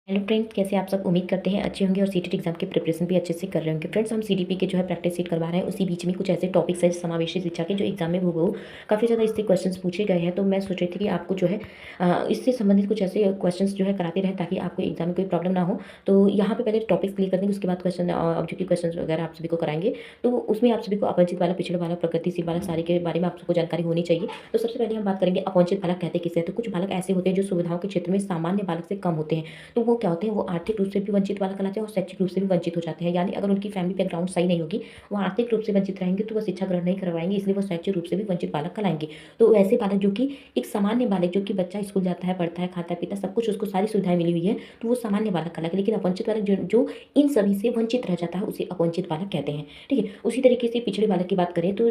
Hello friends, कैसे आप सब? उम्मीद करते हैं अच्छे होंगे और सीटेट एग्जाम की प्रिपरेशन भी अच्छे से कर रहे होंगे। फ्रेंड्स, हम सीडीपी के जो है प्रैक्टिस सीट करवा रहे हैं। उसी बीच में कुछ ऐसे टॉपिक्स है समावेशी शिक्षा के जो एग्जाम में वो काफ़ी ज़्यादा इससे क्वेश्चंस पूछे गए हैं। तो मैं सोच रही थी कि आपको जो है इससे संबंधित कुछ ऐसे क्वेश्चंस जो है कराते रहें ताकि आपको एग्जाम में कोई प्रॉब्लम ना हो। तो यहाँ पे पहले टॉपिक्स क्लियर कर देंगे, उसके बाद क्वेश्चन ऑब्जेक्टिव क्वेश्चन वगैरह आप सभी को कराएंगे। तो उसमें आप सभी को अपरिचित वाला, पिछड़ा वाला, प्रगतिशील वाला, सारे के बारे में आप सबको जानकारी होनी चाहिए। तो सबसे पहले हम बात करेंगे अपरिचित बालक कहते किसे हैं। तो कुछ बालक ऐसे होते हैं जो सुविधाओं के क्षेत्र में सामान्य बालक से कम होते हैं। तो वो क्या होते हैं, वो आर्थिक रूप से भी वंचित वाला कहलाते हैं और शैक्षिक रूप से भी वंचित हो जाते हैं। यानी अगर उनकी फैमिली बैकग्राउंड सही नहीं होगी, वो आर्थिक रूप से वंचित रहेंगे तो वो शिक्षा ग्रहण नहीं करवाएंगे, इसलिए वो शैक्षिक रूप से भी वंचित बालक कहलाएंगे। तो ऐसे बालक जो कि एक सामान्य बालक, जो कि बच्चा स्कूल जाता है, पढ़ता है, खाता पीता सब कुछ, उसको सारी सुविधाएं मिली हुई है, तो वो सामान्य बालक कहलाएगा। लेकिन अपवंचित बालक जो इन सभी से वंचित रह जाता है, उसे अपवंचित बालक कहते हैं। ठीक है। उसी तरीके से पिछड़े बालक की बात करें तो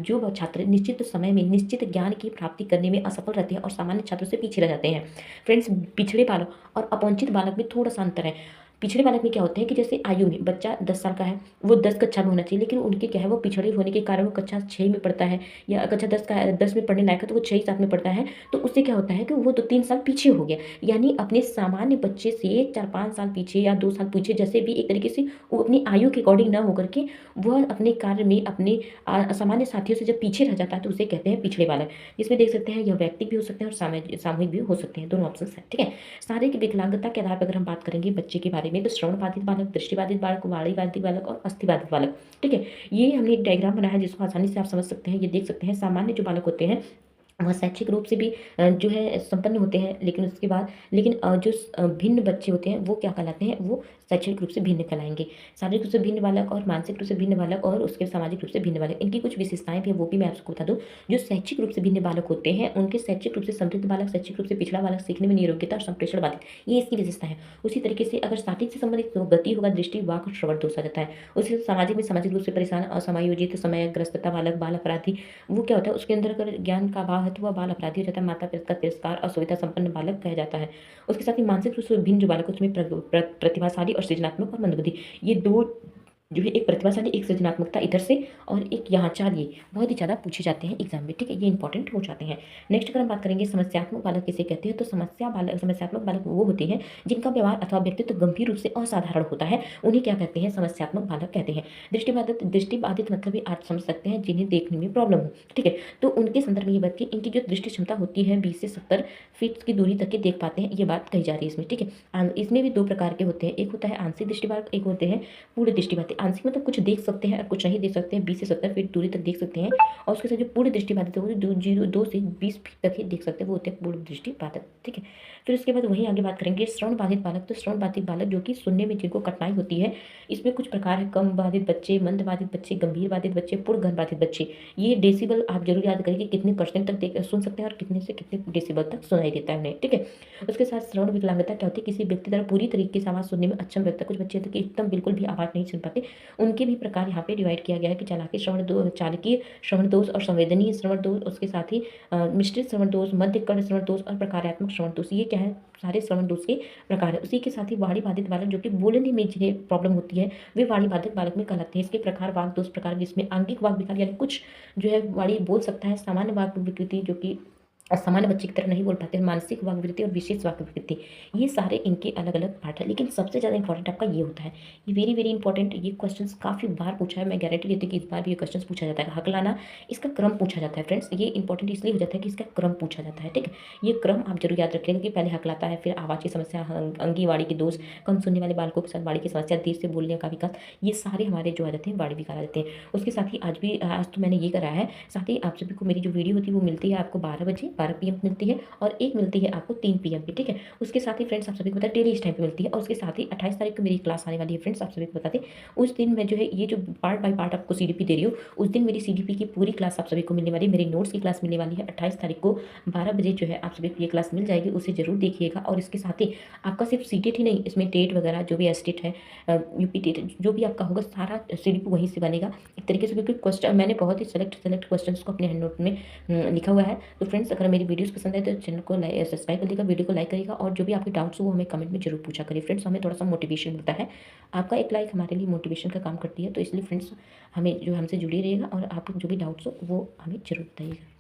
जो छात्र निश्चित समय में निश्चित ज्ञान की प्राप्ति करने में असफल रहते हैं और सामान्य छात्रों से पीछे रह जाते हैं। फ्रेंड्स, पिछड़े बालक और अपवंचित बालक में थोड़ा सा अंतर है। पिछड़े बालक में क्या होता है कि जैसे आयु में बच्चा 10 साल का है, वो 10 कक्षा में होना चाहिए, लेकिन उनके क्या है, वो पिछड़े होने के कारण वो कक्षा 6 में पढ़ता है या कक्षा 10 का 10 में पढ़ने लायक है तो वो 6 7 में पढ़ता है। तो उससे क्या होता है कि वो तो 3 साल पीछे हो गया। यानी अपने सामान्य बच्चे से 4-5 साल पीछे या 2 साल पीछे, जैसे भी एक तरीके से वो अपनी आयु के अकॉर्डिंग ना होकर के वह अपने कार्य में अपने सामान्य साथियों से जब पीछे रह जाता है तो उसे कहते हैं पिछड़े बालक। जिसमें देख सकते हैं यह व्यक्ति भी हो सकते हैं और सामूहिक भी हो सकते हैं, दोनों ऑप्शन है। ठीक है। शारीरिक विकलांगता के आधार पर अगर हम बात करेंगे बच्चे के बारे में, तो श्रवण बाधित बालक, दृष्टि बाधित बालक, वाणी बाधित बालक और अस्थि बाधित बालक। ठीक है। ये हमने एक डायग्राम बनाया है जिसको आसानी से आप समझ सकते हैं। ये देख सकते हैं सामान्य जो बालक होते हैं वह शैक्षिक रूप से भी जो है संपन्न होते हैं, लेकिन उसके बाद जो भिन्न बच्चे होते हैं वो क्या कहलाते हैं, वो शैक्षिक रूप से भिन्न कहलाएंगे। शारीरिक रूप से भिन्न बालक और मानसिक रूप से भिन्न बालक और उसके सामाजिक रूप से भिन्न बालक, इनकी कुछ विशेषताएं भी है, वो भी मैं आपको बता दूं। जो शैक्षिक रूप से भिन्न बालक होते हैं उनके शैक्षिक रूप से समृद्ध बालक, शैक्षिक रूप से पिछड़ा बालक, सीखने में नियोग्यता और संप्रेषण बाधित, ये इसकी विशेषता है। उसी तरीके से अगर शारीरिक से संबंधित तो गति होगा, दृष्टि, वाक और श्रवण दोष आ जाता है। उसी सामाजिक में सामाजिक रूप से परेशान, असमायोजित, समयग्रस्तता बालक, बाल अपराधी, वो क्या होता है, उसके अंदर अगर ज्ञान का अभाव है तो वह बाल अपराधी हो जाता है। माता पिता का तिरस्कार, असुविधा संपन्न बालक कहा जाता है। उसके साथ ही मानसिक रूप से भिन्न जो बालक, उसमें प्रतिभाशाली और सृजनात्मक और मंदबुद्धि, ये दो जो है, एक प्रतिभाशाली, एक सृजनात्मकता इधर से और एक यहाँ चार, ये बहुत ही ज़्यादा पूछे जाते हैं एग्जाम में। ठीक है, ये इंपॉर्टेंट हो जाते हैं। नेक्स्ट अगर हम बात करेंगे समस्यात्मक बालक किसे कहते हैं, तो समस्यात्मक बालक वो होते हैं जिनका व्यवहार अथवा व्यक्तित्व गंभीर रूप से असाधारण होता है, उन्हें क्या कहते हैं, समस्यात्मक बालक कहते हैं। दृष्टि बाधित मतलब भी आप समझ सकते हैं जिन्हें देखने में प्रॉब्लम हो। ठीक है। तो उनके संदर्भ में ये बात की इनकी जो दृष्टि क्षमता होती है 20 से 70 फीट की दूरी तक के देख पाते हैं, ये बात कही जा रही है इसमें। ठीक है। इसमें भी दो प्रकार के होते हैं, एक होता है आंशिक दृष्टि बालक, एक होते हैं पूर्ण दृष्टि बाधित। आंशिक मतलब कुछ देख सकते हैं और कुछ नहीं देख सकते हैं, 20 से 70 फीट दूरी तक देख सकते हैं। और उसके साथ जो पूर्ण दृष्टि बाधित है वो 2 से 20 फीट तक ही देख सकते हैं, वो होते हैं पूर्ण दृष्टि बाधित। ठीक है। फिर उसके बाद वहीं आगे बात करेंगे श्रवण बाधित बालक। तो श्रवण बाधित बालक जो कि सुनने में जिनको कठिनाई होती है, इसमें कुछ प्रकार है, कम बाधित बच्चे, मंद बाधित बच्चे, गंभीर बाधित बच्चे, पूर्ण गहन बाधित बच्चे। ये डेसिबल आप जरूर याद करेंगे कितने परसेंट तक सुन सकते हैं और कितने से कितने डेसिबल तक सुनाई देता है उन्हें। ठीक है। उसके साथ श्रवण विकलांगता क्या होती है, किसी व्यक्ति द्वारा पूरी तरीके से आवाज सुनने में अक्षम व्यक्ति, कुछ बच्चे होते हैं कि एकदम बिल्कुल भी आवाज नहीं सुन पाते, उनके भी प्रकार यहाँ पे डिवाइड किया गया है कि चालकीय श्रवण दोष और संवेदनीय श्रवण दोष, उसके साथ ही मिश्रित श्रवण दोष, मध्य कर्ण श्रवण दोष और प्रकारात्मक श्रवण दोष। ये क्या है, सारे श्रवण दोष के प्रकार है। उसी के साथ ही वाणी बाधित बालक जो कि बोलने में जिन्हें प्रॉब्लम होती है, वे वाणी बाधित बालक में कहलाते हैं। इसके प्रकार वाक दोष प्रकार, जिसमें आंगिक वाक विकार यानी कुछ जो है वाणी बोल सकता है, सामान्य वाक विकृति जो कि सामान्य बच्चे की तरह नहीं बोल पाते हैं, मानसिक वाक विकृति और विशेष वाक विकृति, ये सारे इनके अलग अलग पार्ट है। लेकिन सबसे ज़्यादा इंपॉर्टेंट आपका ये होता है, ये वेरी वेरी इंपॉर्टेंट। ये क्वेश्चंस काफ़ी बार पूछा है, मैं गारंटी देती हूँ कि इस बार भी ये क्वेश्चंस पूछा जाता है। हकलाना, इसका क्रम पूछा जाता है फ्रेंड्स, ये इंपॉर्टेंट इसलिए हो जाता है कि इसका क्रम पूछा जाता है। ठीक है। ये क्रम आप जरूर याद रखिएगा कि पहले हकलाता है, फिर आवाज़ की समस्या, अंगी वाणी के दोष, कम सुनने वाले बालकों के साथ वाणी की समस्या, देर से बोलने का विकास, ये सारे हमारे जो आ जाते हैं वाणी विकार आ जाते हैं। उसके साथ ही आज तो मैंने ये कराया है। साथ ही आप सभी को मेरी जो वीडियो होती है वो मिलती है आपको 12 बजे, 12 PM मिलती है, और एक मिलती है आपको 3 PM पे। ठीक है। उसके साथ ही फ्रेंड्स आप सभी को पता है डेली इस टाइम पे मिलती है। और उसके साथ ही 28 तारीख को मेरी क्लास आने वाली है फ्रेंड्स, आप सभी को बता दें। उस दिन मैं जो है ये जो पार्ट बाय पार्ट आपको सीडीपी दे रही हूँ, उस दिन मेरी सीडीपी की पूरी क्लास आप सभी को मिलने वाली है, मेरी नोट्स की क्लास मिलने वाली है 28 तारीख को 12 बजे जो है आप सभी को ये क्लास मिल जाएगी, उसे जरूर देखिएगा। और इसके साथ ही आपका सिर्फ सीटेट ही नहीं, इसमें टेट वगैरह जो भी एसटेट है, यूपी टेट जो भी आपका होगा, सारा सीडीपी वहीं से बनेगा एक तरीके से, क्योंकि क्वेश्चन मैंने बहुत ही सेलेक्ट क्वेश्चन को अपने हैंड नोट में लिखा हुआ है। तो फ्रेंड्स, अगर मेरी वीडियोस पसंद है तो चैनल को सब्सक्राइब कर देगा, वीडियो को लाइक करेगा, और जो भी आपके डाउट्स हो वो हमें कमेंट में जरूर पूछा करिए फ्रेंड्स, हमें थोड़ा सा मोटिवेशन मिलता है। आपका एक लाइक हमारे लिए मोटिवेशन का काम करती है, तो इसलिए फ्रेंड्स हमें जो हमसे जुड़ी रहिएगा और आपको जो भी डाउट्स हो वो हमें जरूर बताइएगा।